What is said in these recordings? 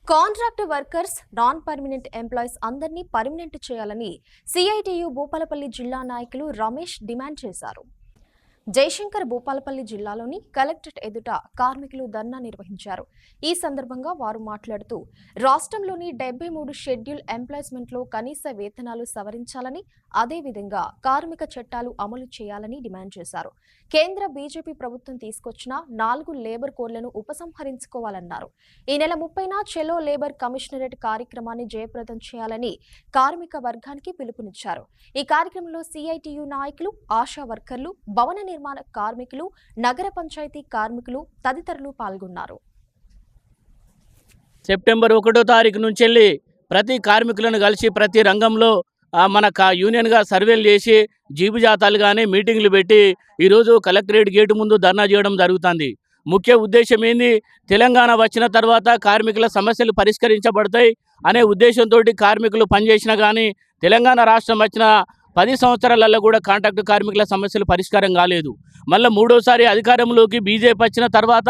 Contract workers, non permanent employees అందరినీ permanent చేయాలని CITU Bhupalpally జిల్లా నాయకులు రమేష్ డిమాండ్ చేశారు. జయశంకర్ భూపాలపల్లి జిల్లాలోని కలెక్టరేట్ ఎదుట కార్మికులు ధర్నా నిర్వహించారు. ఈ సందర్భంగా వారు మాట్లాడుతూ రాష్ట్రంలోని 73 షెడ్యూల్ ఎంప్లాయ్మెంట్లో కనీస వేతనాలు సవరించాలని, అదేవిధంగా కార్మిక చట్టాలు అమలు చేయాలని డిమాండ్ చేశారు. కేంద్ర బీజేపీ ప్రభుత్వం తీసుకొచ్చిన 4 లేబర్ కోడ్లను ఉపసంహరించుకోవాలన్నారు. ఈ నెల 30న చెలో లేబర్ కమిషనరేట్ కార్యక్రమాన్ని జయప్రదం చేయాలని కార్మిక వర్గానికి పిలుపునిచ్చారు. ఈ కార్యక్రమంలో సిఐటియు నాయకులు, ఆశా వర్కర్లు, భవన నిర్మాణ కార్మికులు, నగర పంచాయతీ కార్మికులు తదితరులు పాల్గొన్నారు. సెప్టెంబర్ 1వ తారీఖు నుంచి ప్రతి కార్మికులను కలిసి ప్రతి రంగంలో మన యూనియన్గా సర్వేలు చేసి జీబుజాతాలు కానీ మీటింగ్లు పెట్టి ఈరోజు కలెక్టరేట్ గేటు ముందు ధర్నా చేయడం జరుగుతుంది. ముఖ్య ఉద్దేశం ఏంది, తెలంగాణ వచ్చిన తర్వాత కార్మికుల సమస్యలు పరిష్కరించబడతాయి అనే ఉద్దేశంతో కార్మికులు పనిచేసినా కానీ తెలంగాణ రాష్ట్రం వచ్చిన 10 సంవత్సరాలలో కూడా కాంట్రాక్టు కార్మికుల సమస్యలు పరిష్కారం కాలేదు. మళ్ళీ మూడోసారి అధికారంలోకి బీజేపీ వచ్చిన తర్వాత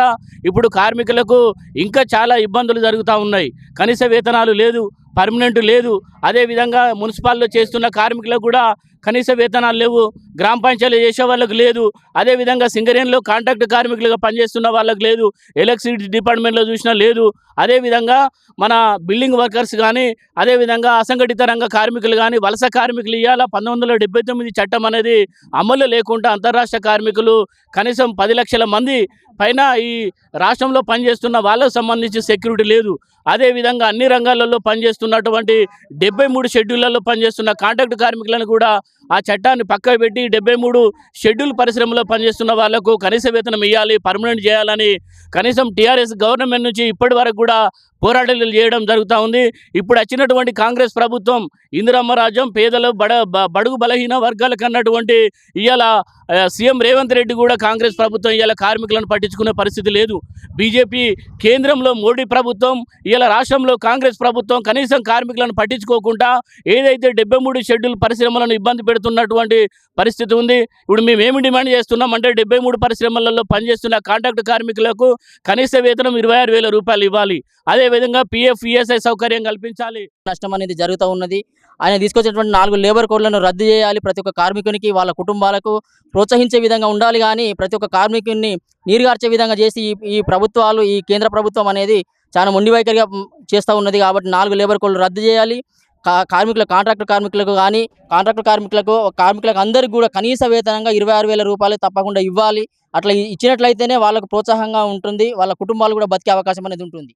ఇప్పుడు కార్మికులకు ఇంకా చాలా ఇబ్బందులు జరుగుతూ ఉన్నాయి. కనీస వేతనాలు లేదు, పర్మనెంట్ లేదు. అదేవిధంగా మున్సిపాల్లో చేస్తున్న కార్మికులకు కూడా కనీస వేతనాలు లేవు, గ్రామ పంచాయతీలు చేసే వాళ్ళకు లేదు. అదేవిధంగా సింగరేణిలో కాంట్రాక్ట్ కార్మికులుగా పనిచేస్తున్న వాళ్ళకు లేదు, ఎలక్ట్రిసిటీ డిపార్ట్మెంట్లో చూసినా లేదు. అదేవిధంగా మన బిల్డింగ్ వర్కర్స్ కానీ, అదేవిధంగా అసంఘటిత రంగ కార్మికులు కానీ, వలస కార్మికులు ఇవాళ 1979 చట్టం అనేది అమలు లేకుండా అంతర్రాష్ట్ర కార్మికులు కనీసం 10 లక్షల మంది పైన ఈ రాష్ట్రంలో పనిచేస్తున్న వాళ్ళకు సంబంధించి సెక్యూరిటీ లేదు. అదేవిధంగా అన్ని రంగాలలో పనిచేస్తున్నటువంటి 73 షెడ్యూళ్లలో పనిచేస్తున్న కాంట్రాక్ట్ కార్మికులను కూడా ఆ చట్టాన్ని పక్కకు పెట్టి 73 షెడ్యూల్ పరిశ్రమలో పనిచేస్తున్న వాళ్లకు కనీస వేతనం ఇవ్వాలి, పర్మనెంట్ చేయాలని కనీసం టీఆర్ఎస్ గవర్నమెంట్ నుంచి ఇప్పటి వరకు కూడా పోరాటాలు చేయడం జరుగుతూ ఉంది. ఇప్పుడు వచ్చినటువంటి కాంగ్రెస్ ప్రభుత్వం ఇందిరమ్మ రాజ్యం పేదలు బడుగు బలహీన వర్గాలకు అన్నటువంటి ఇవాళ సీఎం రేవంత్ రెడ్డి కూడా కాంగ్రెస్ ప్రభుత్వం ఇవాళ కార్మికులను పట్టించుకునే పరిస్థితి లేదు. బీజేపీ కేంద్రంలో మోడీ ప్రభుత్వం, ఇవాళ రాష్ట్రంలో కాంగ్రెస్ ప్రభుత్వం కనీసం కార్మికులను పట్టించుకోకుండా ఏదైతే 73 షెడ్యూల్ పరిశ్రమలను ఇబ్బంది పెడుతున్నటువంటి పరిస్థితి ఉంది. ఇప్పుడు మేము ఏమి డిమాండ్ చేస్తున్నాం అంటే 73 పరిశ్రమలలో పనిచేస్తున్న కాంట్రాక్ట్ కార్మికులకు కనీస వేతనం 26,000 రూపాయలు ఇవ్వాలి. అదేవిధంగా పిఎఫ్, ఈఎస్ఐ సౌకర్యం కల్పించాలి. నష్టం అనేది జరుగుతూ ఉన్నది. ఆయన తీసుకొచ్చినటువంటి 4 లేబర్ కోడ్లను రద్దు చేయాలి. ప్రతి ఒక్క కార్మికునికి వాళ్ళ కుటుంబాలకు ప్రోత్సహించే విధంగా ఉండాలి. కానీ ప్రతి ఒక్క కార్మికుని నీరుగార్చే విధంగా చేసి ఈ ప్రభుత్వాలు, ఈ కేంద్ర ప్రభుత్వం అనేది చాలా మొండి వైఖరిగా చేస్తూ ఉన్నది. కాబట్టి 4 లేబర్ కోడ్లు రద్దు చేయాలి. కాంట్రాక్టర్ కార్మికులకు కానీ, కార్మికులకు అందరికీ కూడా కనీస వేతనంగా 26,000 రూపాయలు తప్పకుండా ఇవ్వాలి. అట్లా ఇచ్చినట్లయితేనే వాళ్ళకు ప్రోత్సాహంగా ఉంటుంది, వాళ్ళ కుటుంబాలు కూడా బతికే అవకాశం అనేది ఉంటుంది.